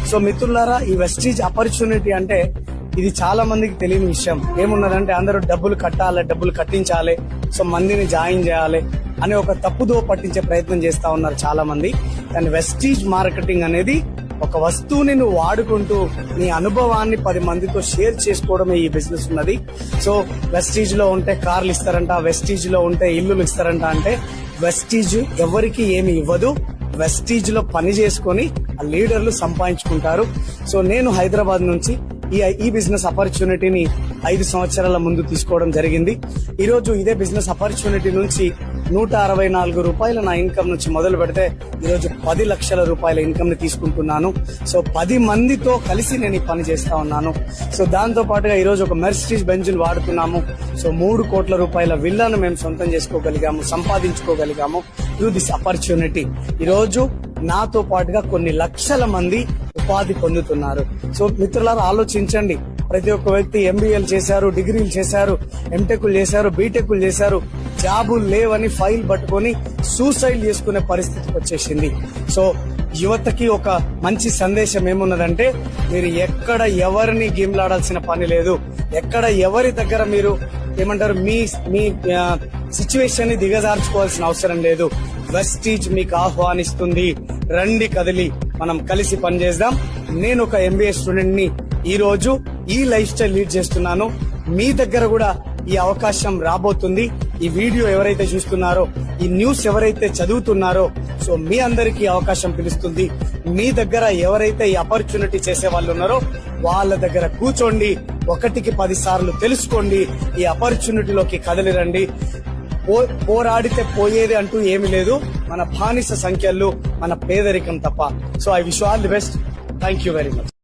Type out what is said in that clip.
So మిత్రులారా, ఈ Vestige opportunity అంటే ఇది చాలా మందికి తెలియని విషయం. ఏమున్నదంటే అందరూ డబ్బులు కట్టాలి, డబ్బులు కట్టించాలి, సో మందిని జాయిన్ చేయాలి అనే ఒక తప్పుదో పట్టించే ప్రయత్నం చేస్తా ఉన్నారు చాలా మంది. కానీ వెస్టీజ్ మార్కెటింగ్ అనేది ఒక వస్తువుని నువ్వు వాడుకుంటూ నీ అనుభవాన్ని 10 మందితో షేర్ చేసుకోవడమే ఈ బిజినెస్ ఉన్నది. సో వెస్టీజ్ లో ఉంటే కార్లు ఇస్తారంట, వెస్టీజ్ లో ఉంటే ఇల్లులు ఇస్తారంట. అంటే వెస్టీజ్ ఎవరికి ఏమి ఇవ్వదు, వెస్టీజ్ లో పని చేసుకుని ఆ లీడర్లు సంపాదించుకుంటారు. సో నేను హైదరాబాద్ నుంచి ఈ బిజినెస్ ఆపర్చునిటీని 5 సంవత్సరాల ముందు తీసుకోవడం జరిగింది. ఈ రోజు ఇదే బిజినెస్ ఆపర్చునిటీ నుంచి 164 రూపాయల నా ఇన్కమ్ నుంచి మొదలు పెడితే ఈరోజు 10 లక్షల రూపాయల ఇన్కమ్ ని తీసుకుంటున్నాను. సో 10 మందితో కలిసి నేను ఈ పని చేస్తా ఉన్నాను. సో దాంతో పాటుగా ఈరోజు ఒక మెర్సిడీస్ బెంజ్ వాడుతున్నాము. సో 3 కోట్ల రూపాయల విల్లాను మేము సొంతం చేసుకోగలిగాము, సంపాదించుకోగలిగాము త్రూ దిస్ ఆపర్చునిటీ. ఈరోజు నాతో పాటుగా కొన్ని లక్షల మంది ఉపాధి పొందుతున్నారు. సో మిత్రులారా, ఆలోచించండి. ప్రతి ఒక్క వ్యక్తి ఎంబీఏలు చేశారు, డిగ్రీలు చేశారు, ఎంటెక్లు చేశారు, బీటెక్లు చేశారు, జాబులు లేవని ఫైల్ పట్టుకొని సూసైడ్ చేసుకునే పరిస్థితికి వచ్చేసింది. సో యువతకి ఒక మంచి సందేశం ఏమున్నదంటే, మీరు ఎక్కడ ఎవరిని గేమ్లాడాల్సిన పని లేదు, ఎక్కడ ఎవరి దగ్గర మీరు ఏమంటారు మీ సిచ్యువేషన్ ని దిగజార్చుకోవాల్సిన అవసరం లేదు. వెస్టీజ్ మీకు ఆహ్వానిస్తుంది. రండి, కదిలి మనం కలిసి పనిచేద్దాం. నేను ఒక ఎంబీఏ స్టూడెంట్ ని ఈ రోజు ఈ లైఫ్ స్టైల్ లీడ్ చేస్తున్నాను. మీ దగ్గర కూడా ఈ అవకాశం రాబోతుంది. ఈ వీడియో ఎవరైతే చూస్తున్నారో, ఈ న్యూస్ ఎవరైతే చదువుతున్నారో, సో మీ అందరికీ అవకాశం పిలుస్తుంది. మీ దగ్గర ఎవరైతే ఈ ఆపర్చునిటీ చేసే వాళ్ళు ఉన్నారో వాళ్ళ దగ్గర కూర్చోండి, 1కి 10 సార్లు తెలుసుకోండి, ఈ ఆపర్చునిటీలోకి కదిలిరండి. పోరాడితే పోయేది అంటూ ఏమి లేదు, మన బానిస సంఖ్యలు, మన పేదరికం తప్ప. So I wish all the best. Thank you very much.